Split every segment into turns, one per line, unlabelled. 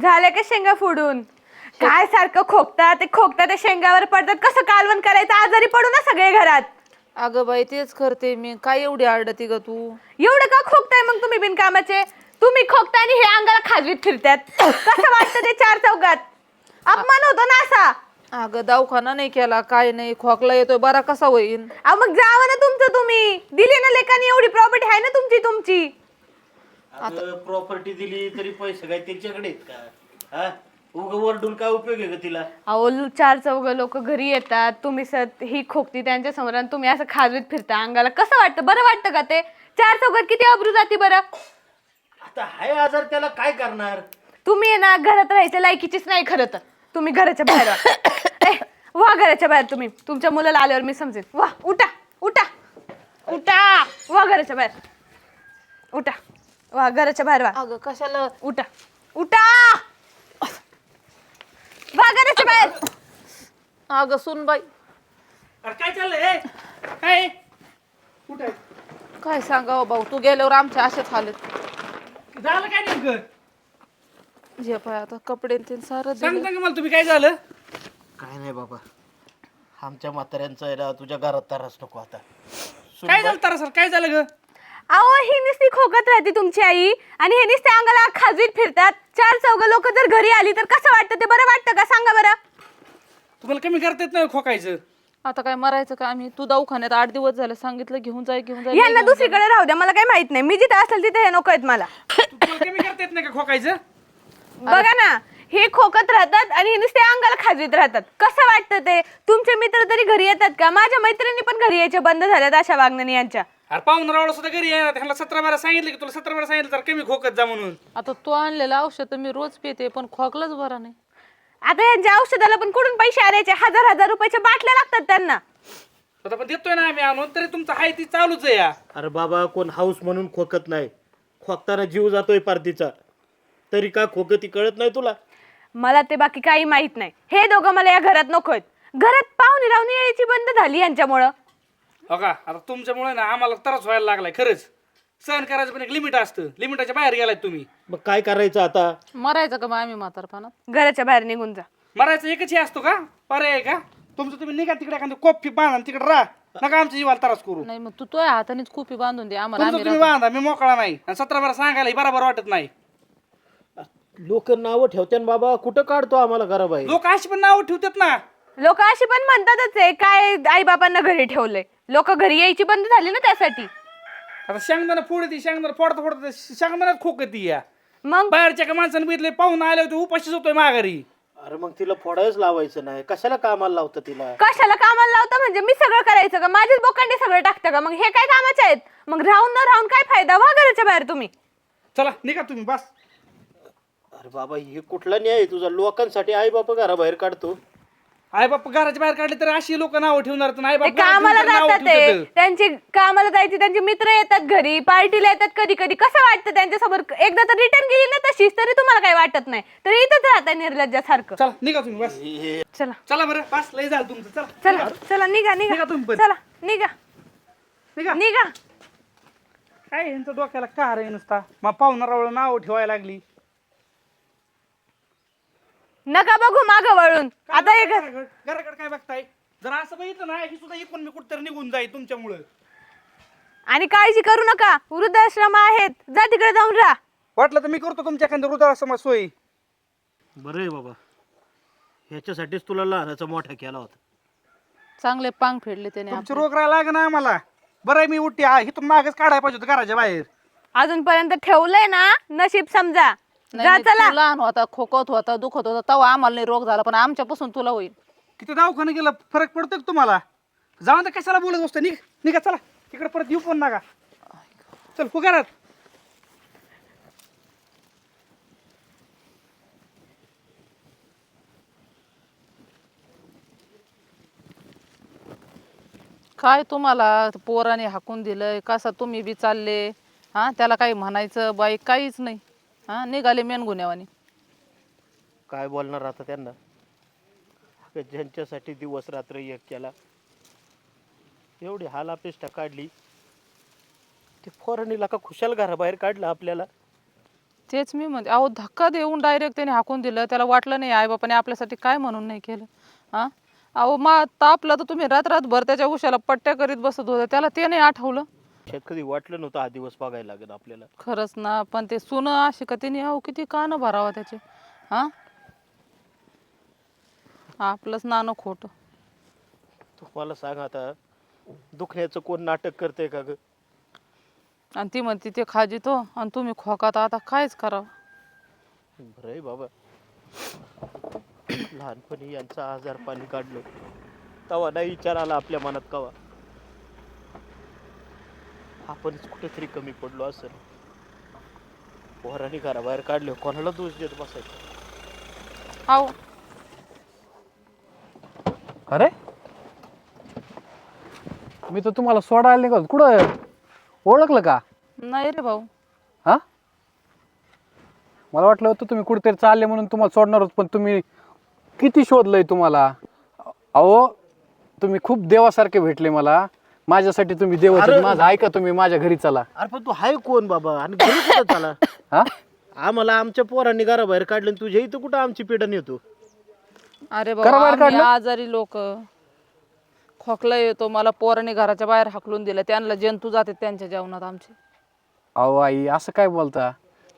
झाले का शेंगा फोडून? काय सारखं खोकतात ते शेंगावर पडतात. कसं कालवण करायचं? आजारी पडू ना सगळे घरात.
अगं बाई तेच करते मी. काय एवढी आरडती ग तू?
एवढं का खोकताय मग तुम्ही बिनकामाचे? तुम्ही खोकताय आणि हे अंगाला खाजवीत फिरतात. कसं वाटतं ते चार चौघात? अपमान होतो ना असा.
अगं दवाखाना नाही केला, काय नाही, खोकला येतोय, बरा कसा होईल?
मग जावं ना तुमचं तुम्ही. दिली ना लेकानी, एवढी प्रॉपर्टी आहे ना तुमची.
अगं प्रॉपर्टी दिली तरी पैसे काय त्यांच्याकडे आहेत का? हा उग वरडून काय उपयोग आहे का तिला?
अहो चार चौघ लोक घरी येतात, तुम्ही ही खोकती त्यांच्या समोर आणि तुम्ही असं खाजवीत फिरता अंगाला. कसं वाटतं? बरं वाटतं का ते? चार चौघात किती अब्रू जाते बरं.
आता हाय आजार त्याला काय करणार?
तुम्ही आहे ना घरात राहायच्या लायकीचीच नाही खरं तर. तुम्ही घराच्या बाहेर वा. वा घराच्या बाहेर. तुम्ही तुमच्या मुलाला आल्यावर मी समजेन. वा उठा उठा उठा. वा घराच्या बाहेर उठा. वा घराच्या बाहेर वा.
अगं कशाला?
उठा उठा. वा घराच्या बाहेर.
अगं सुनबाई,
अरे काय चाललंय? काय कुठे
काय सांगावं भाऊ, तू गेल्यावर आमच्या असेच हालत.
झालं? काय नेमकं
जे पाय आता कपडे ते सारं दिलं.
सांगता का मला तुम्ही काय झालं?
काय नाही बाबा, आमच्या म्हाताऱ्यांचं आहे ना तुझ्या घरात त्रास नको आता.
काय झालं तर सर? काय झालं ग?
अहो ही नुसती खोकत राहते तुमची आई आणि हे नुसते अंगाला खाजवीत फिरतात. चार चौघ लोक जर घरी आली तर कसं वाटतं? ते बरं वाटतं का? सांगा बरं.
तुम्हाला कमी करता येत नाही खोकायचं?
आता काय मरायचं का आम्ही? तू दवाखान्यात 8 दिवस झाले, सांगितलं घेऊन जाय घेऊन जाय.
यांना दुसरीकडे राहू द्या, मला काही माहित नाही. मी जिथे असेल तिथे हे नको आहेत मला.
तुम्हाला कमी करता येत नाही का खोकायचं?
बघा ना, हे खोकत राहतात आणि हे नुसते अंगाला खाजवीत राहतात. कसं वाटतं ते? तुमचे मित्र तरी घरी येतात का? माझ्या मैत्रिणी पण घरी यायचे बंद झाल्यात अशा वागण्याने यांच्या.
अरे पाहून रावळ सुद्धा घरी येणार. त्यांना 17-12 सांगितलं की तुला 17-12 सांगितलं तर कमी खोकत जा म्हणून.
आता तू आणलेलं औषध तर मी रोज पिते, पण खोकलाच बरा नाही.
आता यांच्या औषधाला पण कुठून पैसे आणायचे? हजार रुपयाच्या बाटल्या लागतात त्यांना.
स्वतः पण देतोय ना आम्ही आणून, तरी तुमचं हाय ती चालूच आहे या.
अरे बाबा, कोण हाऊस म्हणून खोकत नाही. खोकताना जीव जातोय पार्टीचा, तरी का खोकती कळत नाही तुला?
मला ते बाकी काही माहित नाही. हे दोघं मला या घरात नकोत. घरात पाहुणे रावणी यायची बंद झाली यांच्यामुळं.
हो का? आता तुमच्यामुळे ना आम्हाला त्रास व्हायला लागलाय खरंच. सहन करायचं पण एक लिमिट असतं. लिमिटाच्या बाहेर गेलाय तुम्ही.
मग काय करायचं आता?
मरायचं का मग आम्ही म्हातारपणात?
घराच्या बाहेर निघून जा.
मरायचं एकच हे असतो का? पर्याय आहे का? तुमचं तुम्ही निघा तिकडे, एखादं कोपी बांधा तिकडे राहा. नका आमच्या जीवाला त्रास करू.
नाही मग तू तुझ्या हातानेच खूपी बांधून दे आम्हाला.
तुमचं
आम्ही
तुम्ही बांधा, मी मोकळा नाही. आणि 17-12 सांगायला हे बरोबर वाटत नाही.
लोक नावं ठेवते बाबा, कुठं काढतो आम्हाला घराबाहेर?
लोक अशी पण नाव ठेवतात ना.
लोक अशी पण म्हणतातच आहे, काय आई बाबांना घरी ठेवलंय. लोक घरी यायची बंद झाली ना त्यासाठी.
आता शेंगदाणा फोडती, शेंगदाणा फोडता शेंगदाण्यात खोकती या.
मग
बाहेरच्या का माणसाने बघितले, पाहून आले होते, उपाशीच होतोय माघारी.
अरे मग तिला फोडायच लावायचं नाही, कशाला कामाला लावतं तिला?
कशाला कामाला लावता? म्हणजे मी सगळं करायचं का? माझेच बोकांडे सगळं टाकतं का? मग हे काय कामाचे आहेत? मग राहून न राहून काय फायदा? वा घराच्या बाहेर तुम्ही.
चला निघा तुम्ही बस.
अरे बाबा, हे कुठला न्याय आहे तुझा? लोकांसाठी आई बापा घराबाहेर काढतो.
आई बाप घराच्या बाहेर काढले तर अशी लोक नाव ठेवणार. आई
ते
बाप
कामाला जातात, ते त्यांची कामाला जायची, त्यांचे मित्र येतात घरी, पार्टीला येतात कधी कधी. कसं वाटतं त्यांच्यासमोर? एकदा तर रिटर्न गेली ना तशीच, तरी तुम्हाला काही वाटत नाही. तरी इथंच राहता निर्लज्जासारखं.
चला निघा तुम्ही बस.
चला
चला बरं बस, लय झालं तुमचं. चला
चला चला निघा
निघा
निघा.
तुम्ही पण.
चला निघा
निघा.
निघा.
काय यांचं डोक्याला कार आहे नुसता. मग पाहुणारावळ नाव ठेवायला लागली.
नका बघू माग वळून. आता हे घर
घराकडे काय बघताय? जर असं बघितलं ना, ही सुद्धा इकून मी कुठतरी निघून जाईल तुमच्यामुळं.
आणि काळजी करू नका, वृद्धाश्रम आहेत, जा तिकडे जाऊन राहा.
वाटलं तर मी करतो तुमच्या एखाद्या हृदयासमोर सोयी.
बरं आहे बाबा, ह्याच्यासाठीच तुला लहानाचा मोठा केला होता.
चांगले पांग फेडले त्याने
तुमची रोग राहायला लाग ना आम्हाला. बरं आहे मी उठते, इथून मागच काढायला पाहिजे होतं घराच्या बाहेर.
अजूनपर्यंत ठेवलंय ना, नशीब समजा. जा
नाही,
चला.
तू लहान होता, खोकत होता, दुखत होता, तेव्हा आम्हाला नाही रोग झाला, पण आमच्यापासून तुला होईल.
किती दवाखाने गेला, फरक पडतो का तुम्हाला? जाऊन तर कशाला बोलत असतं? निघा चला तिकडे, परत येऊ पण नका. चल हो घरात.
काय तुम्हाला पोराने हाकून दिलंय? कसा तुम्ही बी चालले? हा, त्याला काही म्हणायचं बाई काहीच नाही. हा, निघाले मेनगुन्यावानी.
काय बोलणार आता त्यांना? अगं, ज्यांच्यासाठी दिवस रात्र एक केला, एवढी हाल अपेष्टा काढली, ते फोरानीला का खुशाल घराबाहेर काढलं आपल्याला.
तेच मी म्हणते, अहो धक्का देऊन डायरेक्ट त्याने हाकून दिलं. त्याला वाटलं नाही आई बापाने आपल्यासाठी काय म्हणून नाही केलं. हा अहो तापला तर तुम्ही रात्रभर त्याच्या उशाला पट्ट्या करीत बसत होते, त्याला ते नाही आठवलं.
शेत कधी वाटलं नव्हतं हा दिवस बघायला लागेल आपल्याला.
खरंच ना, पण ते सुन अशी का तिने अहो किती कान भरावा त्याचे. हा आपलंच नाणं खोटं.
तुम्हाला सांग आता, दुखण्याचं कोण नाटक करते का ग?
आणि ती म्हणते ते खाजितो आणि तुम्ही खोकात, आता कायच करावं.
बरं आहे बाबा, लहानपणी यांचं आजार पाणी काढलं तवा नाही विचार आला आपल्या मनात कवा आपणच कुठेतरी कमी पडलो असेल. पोरांनी घराबाहेर काढले, कोणाला दोष देत बसायचं?
अहो
अरे मी तर तुम्हाला सोडायला निघालो, कुठं ओळखलं का?
नाही रे भाऊ.
हा मला वाटलं होतं तुम्ही कुठेतरी चालले म्हणून तुम्हाला सोडणार होत, पण तुम्ही किती शोधलंय तुम्हाला. अहो तुम्ही खूप देवासारखे भेटले मला, माझ्यासाठी तुम्ही देवाचे.
अरे!
माझं ऐका, तुम्ही माझ्या घरी चला.
अरे पण तू हाय कोण बाबा, आणि घरी कुठं चाला?
हा
आम्हाला आमच्या पोरांनी घराबाहेर काढलं आणि तुझ्या इथं कुठं आमची पिढा नेतो?
अरे
करा
बाबा,
बाहेर
आम्ही
काढलं?
आजारी लोक, खोकला येतो, मला पोराने घराच्या बाहेर हाकलून दिलं. त्यांना जंतू जाते त्यांच्या जेवणात आमचे.
अहो आई असं काय बोलता?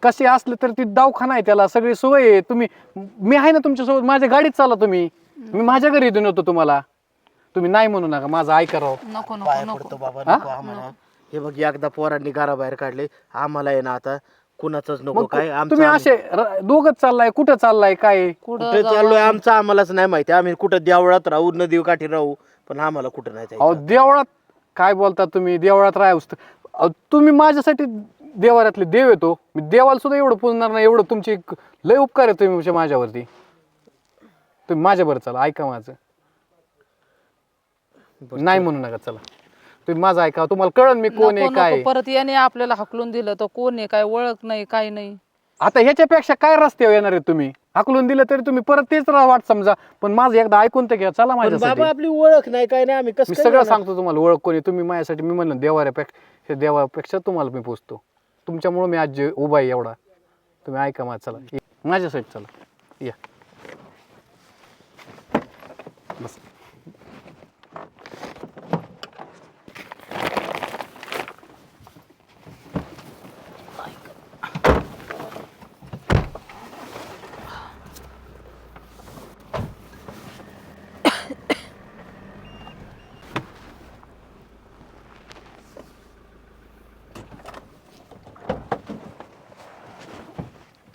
कसे असले तर ती दवाखाना आहे, त्याला सगळी सोय आहे. तुम्ही, मी आहे ना तुमच्यासोबत, माझ्या गाडीत चाला तुम्ही. मी माझ्या घरी येऊन होतो तुम्हाला. तुम्ही नाही म्हणू नका, माझं ऐका राव.
नको नको
पाया
नको.
पडतो बाबा, नको आम्हाला. हे बघ, एकदा पोरांनी घराबाहेर काढले, आम्हाला आहे ना आता कुणाचंच नको.
मग
काय
तुम्ही
आमचं
असे दोघच चाललाय, कुठं चाललाय काय?
कुठे चाललोय आमचं आम्हालाच नाही माहिती. आम्ही कुठं देवळात राहू, नदी काठी राहू, पण आम्हाला कुठं नाही
अहो
जायचं.
देवळात काय बोलता तुम्ही? देवळात राहा, तुम्ही माझ्यासाठी देवाऱ्यातले देव येतो. मी देवाला सुद्धा एवढं पुजणार नाही, एवढं तुमची लय उपकार आहे तुम्ही माझ्यावरती. तुम्ही माझ्याबरोबर चला, ऐका माझं. नाही म्हणू नका, चला तुम्ही माझं ऐका. तुम्हाला कळन मी कोण आहे
नको
काय.
नको. परत याने आपल्याला हाकलून दिलं तर कोण आहे, काय ओळख नाही, काय नाही.
आता ह्याच्यापेक्षा काय रस्त्यावर येणार आहे? तुम्ही हाकलून दिलं तरी तुम्ही परत तेच वाट समजा, पण माझं एकदा ऐकून तर घ्या, चला
पण
माझ्यासाठी.
बाबा आपली ओळख नाही, काय नाही, आम्ही
मी
कसं
सगळं सांगतो तुम्हाला, ओळख कोणी तुम्ही माझ्यासाठी. मी म्हणलं देवापेक्षा तुम्हाला मी पोचतो. तुमच्यामुळे मी आज जे उभा आहे एवढा. तुम्ही ऐका माझं, चला माझ्यासाठी चला, या बस.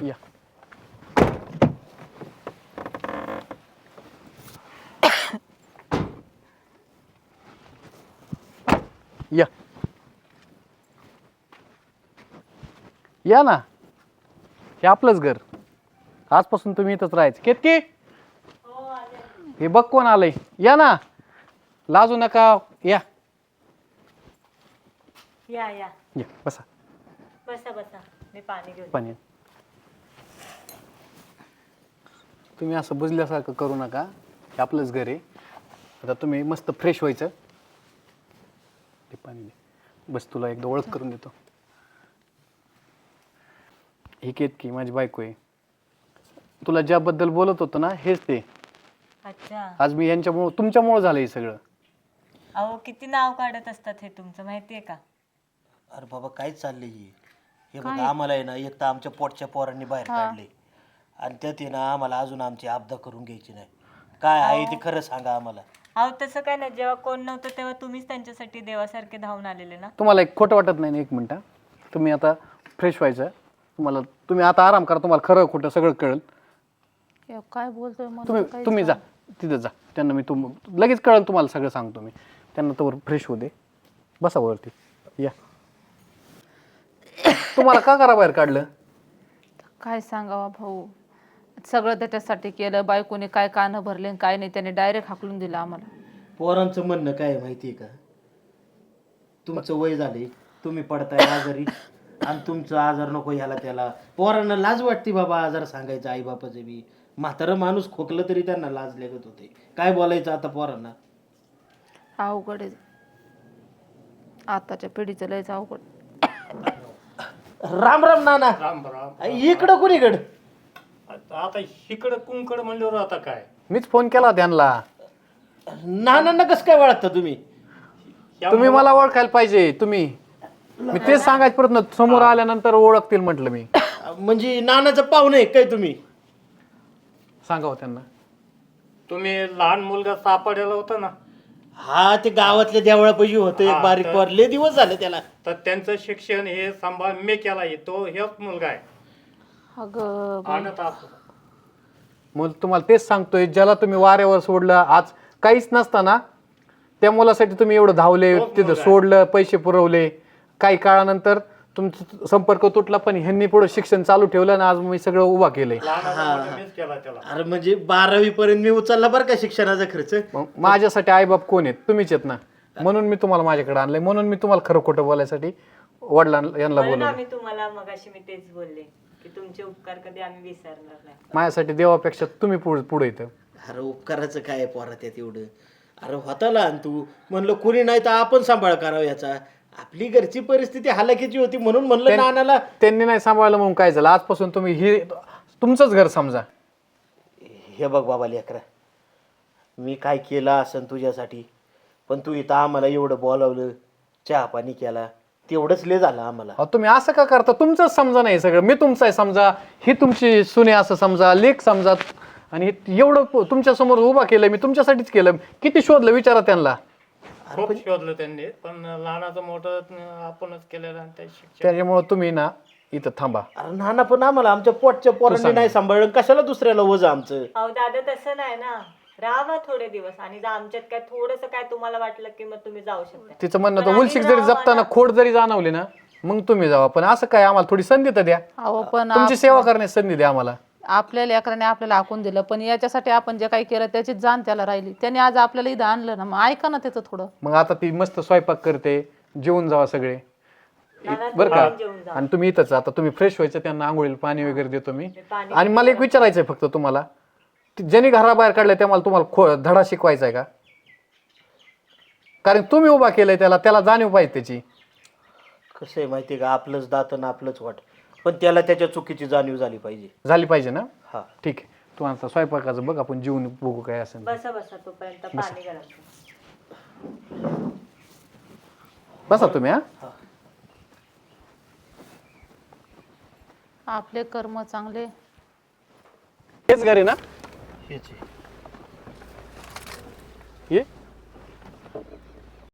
या या या ना, हे आपलंच घर. आजपासून तुम्ही इथंच राहायचं. केतकी, हे बघ कोण आलंय. या ना, लाजू नका, या
या या
या, बसा.
बसा बसा, मी पाणी घेऊन
पाणी. तुम्ही असं बुजल्यासारखं करू नका, हे आपलंच घर आहे. आता तुम्ही मस्त फ्रेश व्हायचं. ते पाणी दे, बस. तुला एकदा ओळख करून देतो. ही केतकी माझी बायको आहे. तुला ज्याबद्दल बोलत होतो ना, हेच ते.
अच्छा.
आज मी यांच्यामुळं, तुमच्यामुळं झालं हे सगळं.
अहो किती नाव काढत असतात हे तुमचं, माहितीये का?
अरे बाबा काय चाललंय हे बघा, आम्हाला आहे ना एक तर आमच्या पोटच्या पोरांनी बाहेर काढले, आणि त्यात आहे ना आम्हाला अजून आमची आपदा करून घ्यायची नाही. काय आहे ते खरं सांगा आम्हाला.
अहो तसं काय नाही, जेव्हा कोण नव्हतं तेव्हा तुम्हीच त्यांच्यासाठी देवासारखे धावून आलेले ना.
तुम्हाला एक खोटं वाटत नाही ना? एक मिनटं, तुम्ही आता फ्रेश व्हायचं. तुम्ही आता आराम करा, तुम्हाला खरं खोटं सगळं कळेल.
हे काय बोलतोय मला तर
तुम्ही
काहीच
तुम्ही जा तिथं जा. त्यांना मी लगेच कळेल तुम्हाला, सगळं सांगतो मी. त्यांना तर फ्रेश होऊ दे. बसा वरती, या. तुम्हाला का करा बाहेर काढलं?
काय सांगावा भाऊ, सगळं त्याच्यासाठी केलं. बायकोने काय कानं भरले आणि काय नाही, त्याने डायरेक्ट हाकलून दिलं आम्हाला.
पोरांचं म्हणणं काय आहे माहितीये का? तुमचं वय झाले, तुम्ही पडताय आजारी, आणि तुमचं आजार नको ह्याला त्याला. पोरांना लाज वाटते बाबा आजार सांगायचं. आई बापाचं बी म्हातारं माणूस खोकलं तरी त्यांना लाज लागत होते. काय बोलायचं आता पोरांना?
अवघड आहे आताच्या पिढीचं, लयच अवघड.
राम राम नाना.
राम राम.
इकडं कुणीकडं?
आता इकडं कुंकड म्हणल्यावर आता काय
मीच फोन केला त्यांना.
नानांना कसं काय ओळखता तुम्ही?
तुम्ही मला ओळखायला पाहिजे. तुम्ही मी तेच सांगायचं प्रयत्न समोर आल्यानंतर ओळखतील म्हटलं मी.
म्हणजे नानाचं पाहुणे आहे काय तुम्ही?
सांगावं त्यांना.
तुम्ही लहान मुलगा सापडलेला होता ना,
हा ते गावातल्या देवळापाशी होतं एक बारीक पोर. लय दिवस झाले त्याला.
तर त्यांचं शिक्षण हे सांभाळ मी केला तो हेच मुलगा आहे.
अगं
आणत असतो.
मग तुम्हाला तेच सांगतोय, ज्याला तुम्ही वाऱ्यावर सोडलं, आज काहीच नसताना त्या मुलासाठी तुम्ही एवढं धावले, तिथं सोडलं, पैसे पुरवले. काही काळानंतर तुमचा संपर्क तुटला, पण ह्यांनी पुढे शिक्षण चालू ठेवलं ना, आज मी सगळं उभा केलंय.
लहानाचा मोठा मीच केला त्याला.
अरे म्हणजे 12वी पर्यंत मी उचलला बरं का शिक्षणाचा खर्च.
मग माझ्यासाठी आईबाप कोण आहेत? तुम्हीच आहेत ना. म्हणून मी तुम्हाला माझ्याकडे आणलंय, म्हणून मी तुम्हाला खरं खोटं बोलायसाठी वडिलांना यांना
म्हणून
बोलवलं.
आम्ही तुम्हाला मगाशी मी तेच बोलले की तुमचे उपकार कधी आम्ही विसरणार नाही.
माझ्यासाठी देवापेक्षा तुम्ही पुढे येतं.
अरे उपकाराचं काय पोरा त्यात एवढं? अरे होता लहान तू, म्हणलं कुणी नाही तर आपण सांभाळ करावं याचा. आपली घरची परिस्थिती हालाकीची होती म्हणून म्हणलं नानाला.
त्यांनी नाही सांभाळलं म्हणून काय झालं? आजपासून तुम्ही ही तुमचंच घर समजा.
हे बघ बाबा लेकरा, मी काय केलं असं तुझ्यासाठी, पण तू इथं आम्हाला एवढं बोलावलं, चहा पाणी केला, तेवढंच लय झालं आम्हाला.
अहो, तुम्ही असं का करता? तुमचंच समजा नाही सगळं. मी तुमचं आहे समजा, ही तुमची सुने असं समजा, लेख समजा. आणि एवढं तुमच्या समोर उभा केलं मी, तुमच्यासाठीच केलं. किती शोधलं विचारा त्यांना.
खूप शोधलं त्यांनी, पण लहानाचं मोठं आपणच केलेलं आणि त्या शिक्षण.
त्याच्यामुळे तुम्ही ना इथं थांबा.
अरे नाना पण आम्हाला आमच्या पोटच्या पोरांनी नाही सांभाळलं, कशाला दुसऱ्याला वजा आमचं?
अहो दादा तसं नाही ना, राहा थोडे दिवस आणि जर आमच्यात काय थोडंसं काय तुम्हाला वाटलं की मग तुम्ही जाऊ शकता.
तिचं म्हणणं तर उलशिक जरी जपताना खोड जरी जाणवली ना, मग तुम्ही जावा. पण असं काय, आम्हाला थोडी संधी तर द्या.
अहो पण
तुमची सेवा करण्याची संधी द्या आम्हाला.
आपल्या लेकराने आपल्याला हाकून दिलं, पण याच्यासाठी आपण जे काही केलं त्याची जाण त्याला राहिली. त्याने आज आपल्याला इथं आणलं ना, मग ऐका ना त्याचं थोडं.
मग आता ती मस्त स्वयंपाक करते, जेवून जावा सगळे बरं का. आणि तुम्ही इथंच आता तुम्ही फ्रेश व्हायचं, त्यांना आंघोळीला पाणी वगैरे देतो मी. आणि मला एक विचारायचंय फक्त तुम्हाला, ज्यांनी घराबाहेर काढलंय तुम्हाला धडा शिकवायचा आहे का? कारण तुम्ही उभा केलंय त्याला, त्याला जाणीव पाहिजे त्याची.
कसं आहे माहिती का, आपलंच दात आणि आपलंच वाट, पण त्याला त्याच्या चुकीची जाणीव झाली पाहिजे.
झाली पाहिजे ना.
हा
ठीक आहे, तू आता स्वयंपाकाचं बघ, आपण जेवून बघू काय असेल ते.
बसा बसा तोपर्यंत पाणी गरम.
बसा तुम्ही. हा
आपले कर्म चांगले.
हेच घरी ना.
हेच आहे.